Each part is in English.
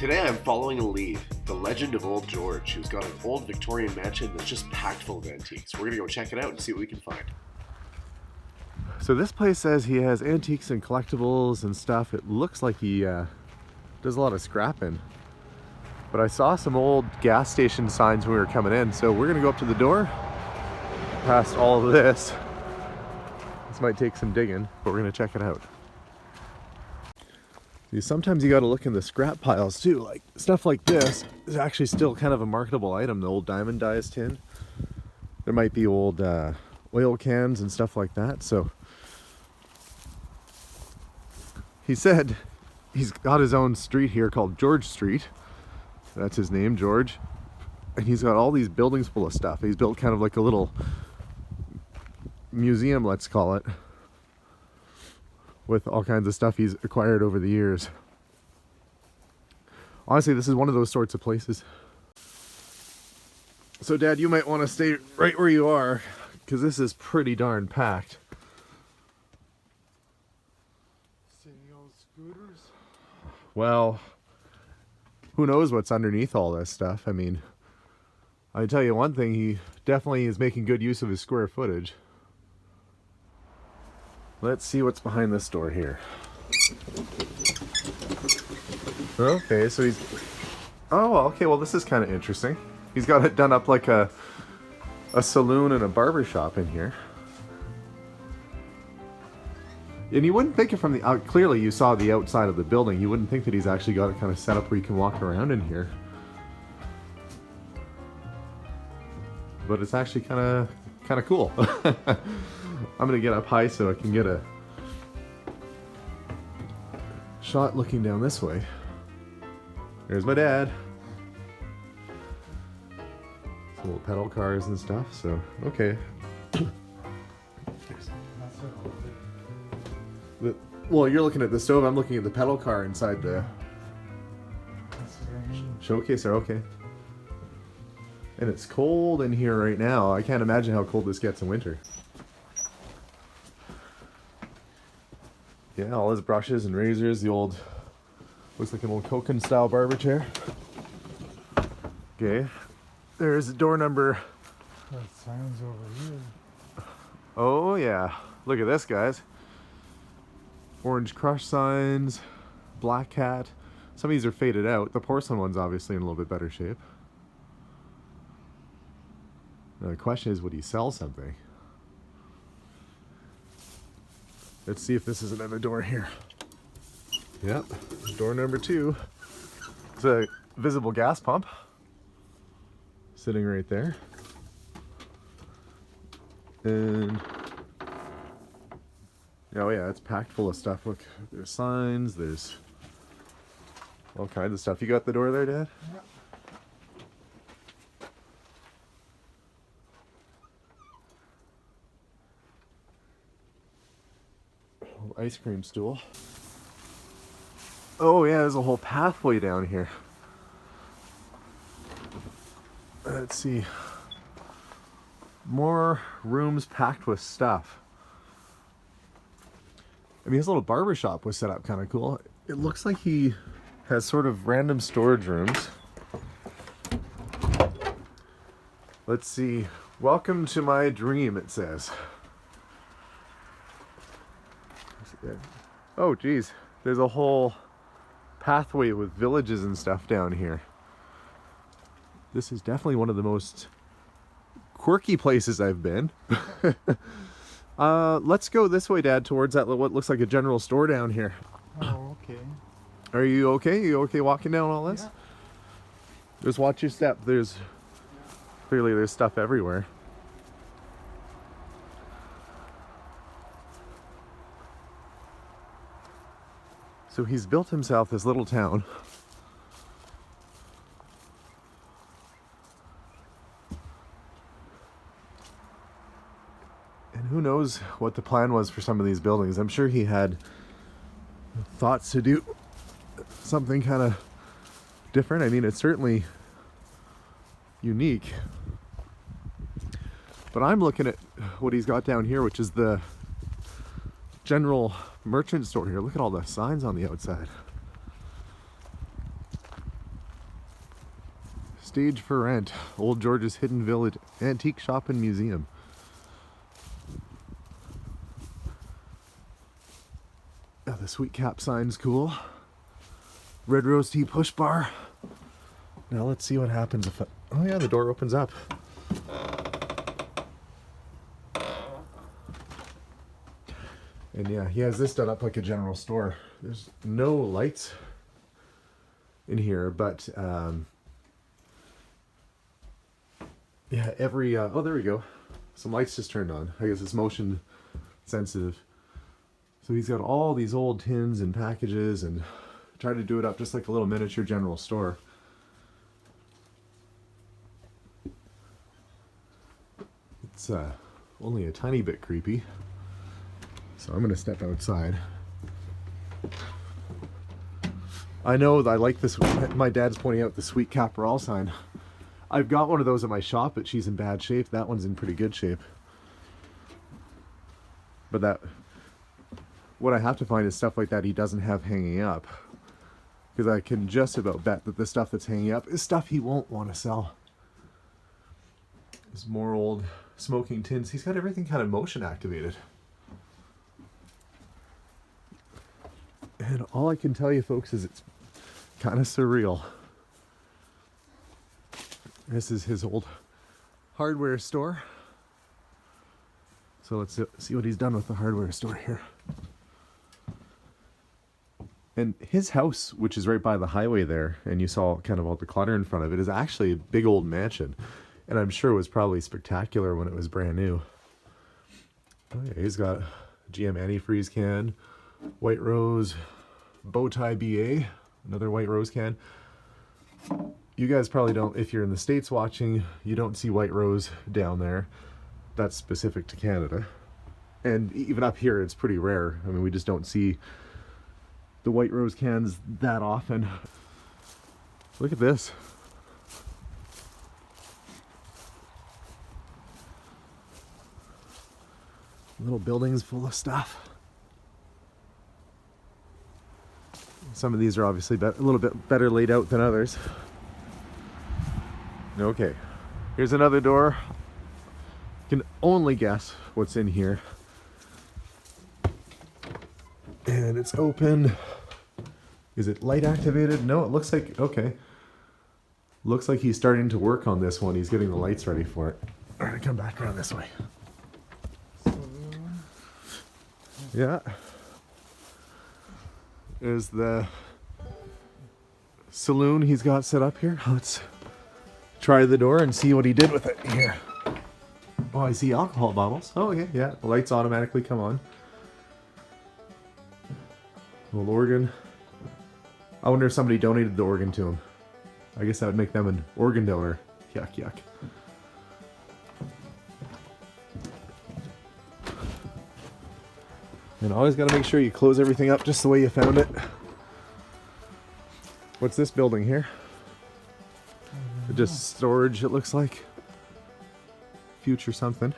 Today I'm following a lead, the legend of Old George, who's got an old Victorian mansion that's just packed full of antiques. We're gonna go check it out and see what we can find. So this place says he has antiques and collectibles and stuff. It looks like he does a lot of scrapping. But I saw some old gas station signs when we were coming in, so we're gonna go up to the door, past all of this. This might take some digging, but we're gonna check it out. Sometimes you gotta look in the scrap piles too, like stuff like this is actually still kind of a marketable item, the old diamond dyes tin. There might be old oil cans and stuff like that, so. He said he's got his own street here called George Street. That's his name, George. And he's got all these buildings full of stuff. He's built kind of like a little museum, let's call it, with all kinds of stuff he's acquired over the years. Honestly, this is one of those sorts of places. So Dad, you might want to stay right where you are, because this is pretty darn packed. Scooters? Well, who knows what's underneath all this stuff. I mean, I tell you one thing, he definitely is making good use of his square footage. Let's see what's behind this door here. Okay, so he's... Oh, okay, well this is kind of interesting. He's got it done up like a saloon and a barbershop in here. And you wouldn't think it from the out. Clearly you saw the outside of the building. You wouldn't think that he's actually got it kind of set up where you can walk around in here. But it's actually kind of cool. I'm gonna get up high so I can get a shot looking down this way. There's my dad. Some little pedal cars and stuff, so okay. Well, you're looking at the stove, I'm looking at the pedal car inside the showcase there, okay. And it's cold in here right now. I can't imagine how cold this gets in winter. Yeah, all his brushes and razors, the old, looks like an old Koken style barber chair. Okay, there's door number. That sign's over here. Oh yeah, look at this, guys. Orange Crush signs, Black Cat. Some of these are faded out. The porcelain one's obviously in a little bit better shape. Now the question is, would he sell something? Let's see if this is another door here. Yep, door number 2. It's a visible gas pump sitting right there. And oh yeah, it's packed full of stuff. Look, there's signs, there's all kinds of stuff. You got the door there, Dad? Yep. Ice cream stool. Oh yeah, there's a whole pathway down here. Let's see. More rooms packed with stuff. I mean, his little barbershop was set up kind of cool. It looks like he has sort of random storage rooms. Let's see. Welcome to my dream, it says. Oh geez, there's a whole pathway with villages and stuff down here. This is definitely one of the most quirky places I've been. Let's go this way, Dad, towards that what looks like a general store down here. Oh, okay. Are you okay? You okay walking down all this? Yeah. Just watch your step. There's clearly there's stuff everywhere. So he's built himself this little town. And who knows what the plan was for some of these buildings. I'm sure he had thoughts to do something kind of different. I mean, it's certainly unique. But I'm looking at what he's got down here, which is the general merchant store here. Look at all the signs on the outside. Stage for rent. Old George's Hidden Village Antique Shop and Museum. Oh, the sweet cap sign's cool. Red Rose Tea push bar. Now let's see what happens if oh yeah, the door opens up. And yeah, he has this done up like a general store. There's no lights in here, but yeah, every oh, there we go. Some lights just turned on. I guess it's motion sensitive. So he's got all these old tins and packages and tried to do it up just like a little miniature general store. It's only a tiny bit creepy. So I'm gonna step outside. I know that I like this. My dad's pointing out the sweet Caporal sign. I've got one of those at my shop, but she's in bad shape. That one's in pretty good shape. But what I have to find is stuff like that he doesn't have hanging up. Because I can just about bet that the stuff that's hanging up is stuff he won't want to sell. There's more old smoking tins. He's got everything kind of motion activated. And all I can tell you folks is it's kind of surreal. This is his old hardware store. So let's see what he's done with the hardware store here. And his house, which is right by the highway there, and you saw kind of all the clutter in front of it, is actually a big old mansion. And I'm sure it was probably spectacular when it was brand new. Oh yeah, he's got a GM antifreeze can, White Rose, Bowtie BA, another White Rose can. You guys probably don't, if you're in the States watching, you don't see White Rose down there. That's specific to Canada. And even up here, it's pretty rare. I mean, we just don't see the White Rose cans that often. Look at this. Little buildings full of stuff. Some of these are obviously a little bit better laid out than others. Okay, here's another door. You can only guess what's in here. And it's open. Is it light activated? No, it looks like, okay. Looks like he's starting to work on this one. He's getting the lights ready for it. All right, come back around this way. Yeah. There's the saloon he's got set up here. Let's try the door and see what he did with it here. Oh, I see alcohol bottles. Oh, okay, yeah. The lights automatically come on. Old organ. I wonder if somebody donated the organ to him. I guess that would make them an organ donor. Yuck, yuck. And always got to make sure you close everything up just the way you found it. What's this building here? Just storage, it looks like. Future something.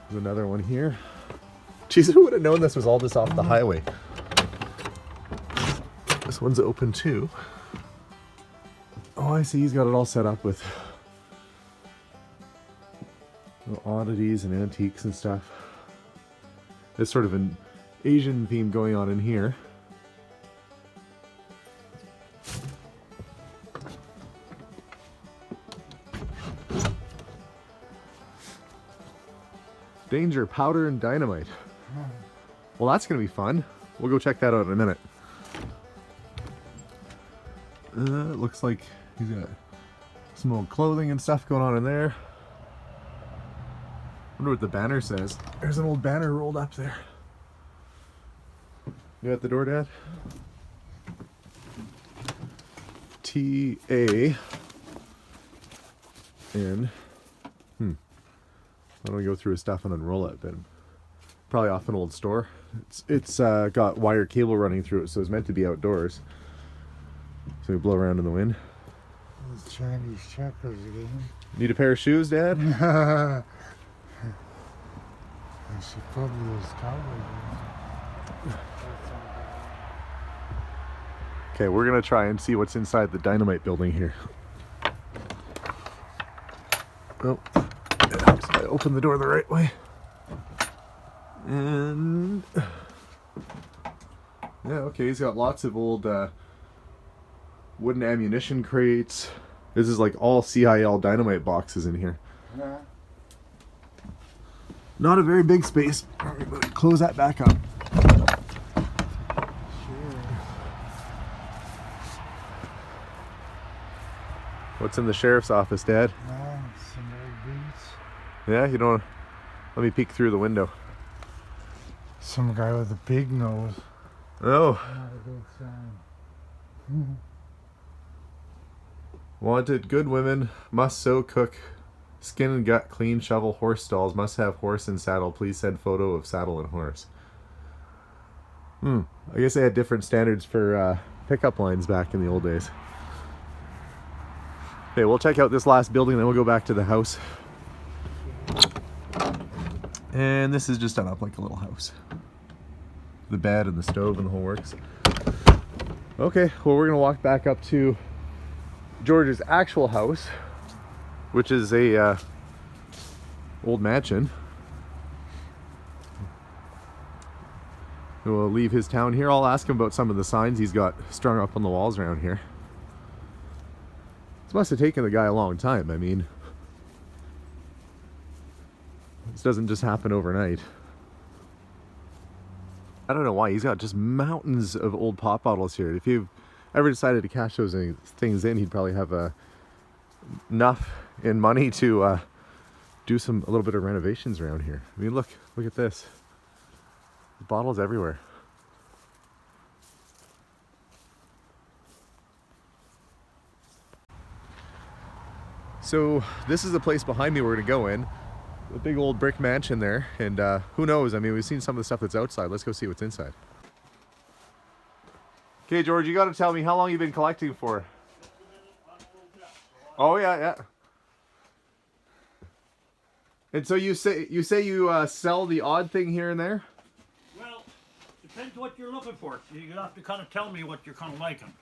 There's another one here. Jeez, who would have known this was all just off the highway? This one's open too. Oh, I see. He's got it all set up with oddities and antiques and stuff. There's sort of an Asian theme going on in here. Danger, powder, and dynamite. Well, that's going to be fun. We'll go check that out in a minute. It looks like he's got some old clothing and stuff going on in there. Wonder what the banner says. There's an old banner rolled up there. You at the door, Dad? T-A-N. Why don't we go through his stuff and unroll it? But probably off an old store. It's got wire cable running through it, so it's meant to be outdoors. So we blow around in the wind. Those Chinese checkers again. Need a pair of shoes, Dad? I should probably use cowboy boots. Okay, we're gonna try and see what's inside the dynamite building here. Oh, yeah, so I opened the door the right way. And yeah, okay, he's got lots of old wooden ammunition crates. This is like all CIL dynamite boxes in here. Yeah. Not a very big space. Close that back up. What's in the sheriff's office, Dad? Some old boots. Yeah, you don't. Let me peek through the window. Some guy with a big nose. Oh. Not a good sign. Wanted good women, must sew, cook, skin and gut, clean, shovel, horse stalls, must have horse and saddle. Please send photo of saddle and horse. I guess they had different standards for pickup lines back in the old days. Okay, we'll check out this last building, then we'll go back to the house. And this is just done up like a little house. The bed and the stove and the whole works. Okay, well, we're gonna walk back up to George's actual house, which is a old mansion. We'll leave his town here. I'll ask him about some of the signs he's got strung up on the walls around here. This must have taken the guy a long time. I mean, this doesn't just happen overnight. I don't know why. He's got just mountains of old pop bottles here. If you've ever decided to cash those things in, he'd probably have enough in money to do a little bit of renovations around here. I mean, look at this. Bottles everywhere. So this is the place behind me we're gonna go in. The big old brick mansion there, and who knows? I mean, we've seen some of the stuff that's outside. Let's go see what's inside. Okay, George, you got to tell me how long you've been collecting for. Oh yeah. And so you say you sell the odd thing here and there? Well, depends what you're looking for. You have to kind of tell me what you're kind of liking.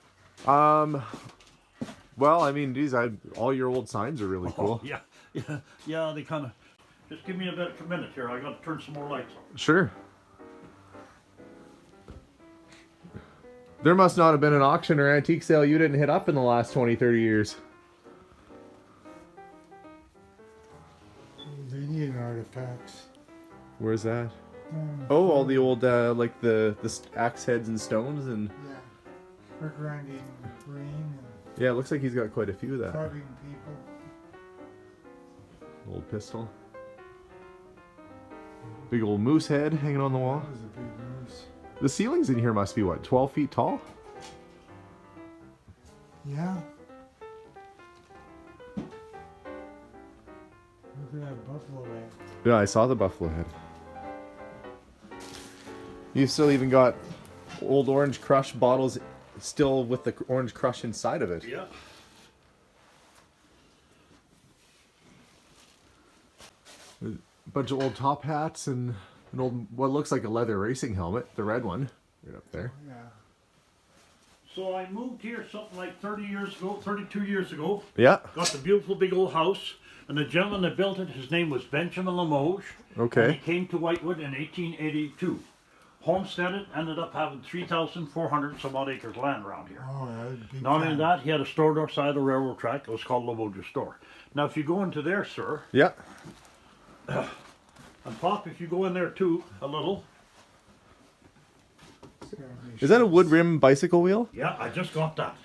Well, I mean, these all your old signs are really cool. Yeah. They kind of. Just give me a minute here. I got to turn some more lights on. Sure. There must not have been an auction or antique sale you didn't hit up in the last 20, 30 years. Old Indian artifacts. Where's that? Oh, all the old, like the axe heads and stones and... Yeah. For grinding grain and Yeah, it looks like he's got quite a few of that. carving people. Old pistol. Big old moose head hanging on the wall. That was a big moose. The ceilings in here must be, what, 12 feet tall? Yeah. Look at that buffalo head. Yeah, I saw the buffalo head. You've still even got old orange crush bottles still with the orange crush inside of it. Yeah. A bunch of old top hats and an old, what looks like a leather racing helmet, the red one, right up there. Yeah. So I moved here something like 32 years ago. Yeah. Got the beautiful big old house. And the gentleman that built it, his name was Benjamin Limoges. Okay. And he came to Whitewood in 1882. Homesteaded, ended up having 3,400 some odd acres of land around here. Oh, that was a big Not only farm. that, he had a store outside the railroad track. It was called Limoges Store. Now, if you go into there, sir, Yeah. and Pop, if you go in there too, a little. Is that a wood rim bicycle wheel? Yeah, I just got that.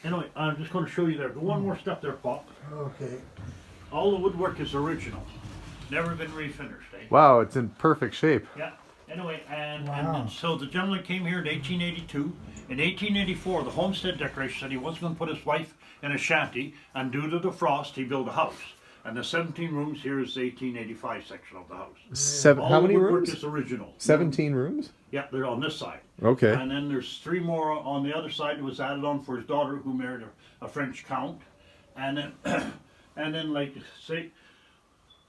Anyway, I'm just going to show you there. Go one more step there, Pop. Okay. All the woodwork is original. Never been refinished, eh? Wow, it's in perfect shape. Yeah. Anyway, and Wow. so the gentleman came here in 1882. In 1884, the homestead decoration said he wasn't going to put his wife in a shanty, and due to the frost, he built a house. And the 17 rooms here is the 1885 section of the house. How many the woodwork rooms? is original. 17 rooms? Yeah, they're on this side. Okay. And then there's 3 more on the other side that was added on for his daughter who married a French count. And then, and then like say,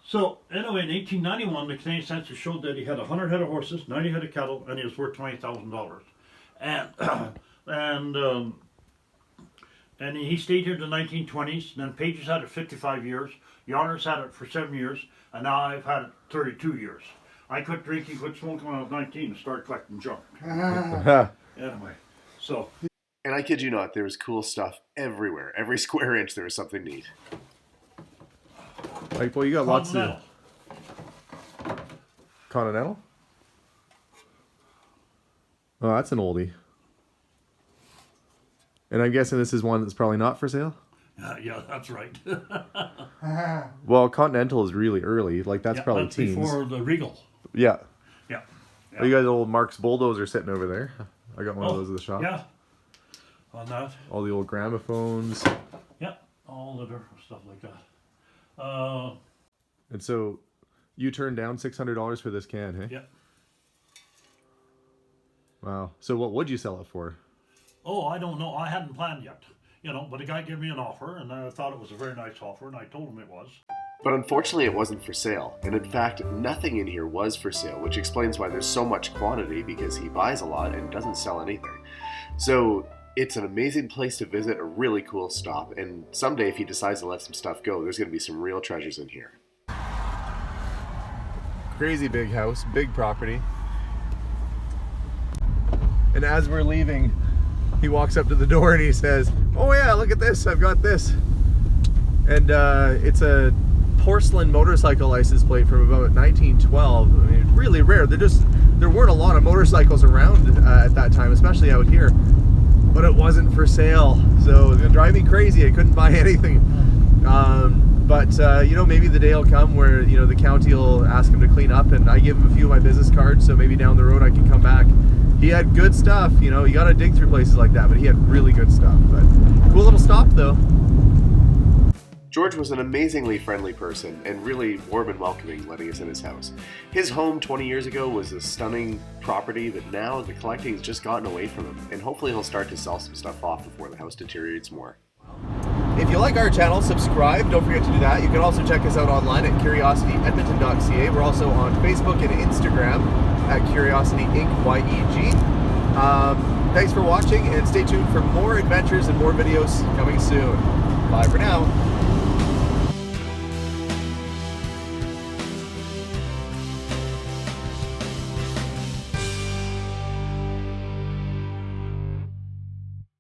so anyway, in 1891, the Canadian census showed that he had 100 head of horses, 90 head of cattle, and he was worth $20,000. And and he stayed here in the 1920s. Then Pages had it 55 years. Yarner's had it for 7 years, and now I've had it 32 years. I quit drinking, quit smoking when I was 19, and started collecting junk. Anyway, so. And I kid you not, there was cool stuff everywhere. Every square inch there was something neat. Like, well, you got lots of... Continental? Oh, that's an oldie. And I'm guessing this is one that's probably not for sale? Yeah, that's right. Well, Continental is really early. Like, that's probably that's teens. before the Regal. Yeah. Yeah. Oh, you got old Mark's Bulldozer sitting over there. I got one of those at the shop. Yeah. On that. All the old gramophones. Yeah, all the different stuff like that. And so, you turned down $600 for this can, hey? Yeah. Wow. So what would you sell it for? Oh, I don't know. I hadn't planned yet. You know, but the guy gave me an offer, and I thought it was a very nice offer, and I told him it was. But unfortunately, it wasn't for sale. And in fact, nothing in here was for sale, which explains why there's so much quantity, because he buys a lot and doesn't sell anything. So it's an amazing place to visit, a really cool stop, and someday if he decides to let some stuff go, there's going to be some real treasures in here. Crazy big house, big property. And as we're leaving, he walks up to the door and he says, "Oh yeah, look at this, I've got this." And it's a porcelain motorcycle license plate from about 1912. I mean, it's really rare. There weren't a lot of motorcycles around at that time, especially out here. But it wasn't for sale, so it was gonna drive me crazy. I couldn't buy anything. But you know, maybe the day will come where, you know, the county will ask him to clean up, and I give him a few of my business cards, so maybe down the road I can come back. He had good stuff, you know. You gotta dig through places like that, but he had really good stuff. But cool little stop, though. George was an amazingly friendly person and really warm and welcoming, letting us in his house. His home 20 years ago was a stunning property that now the collecting's just gotten away from him, and hopefully he'll start to sell some stuff off before the house deteriorates more. If you like our channel, subscribe. Don't forget to do that. You can also check us out online at curiosityedmonton.ca. We're also on Facebook and Instagram at Curiosity Inc. YEG. Thanks for watching, and stay tuned for more adventures and more videos coming soon. Bye for now.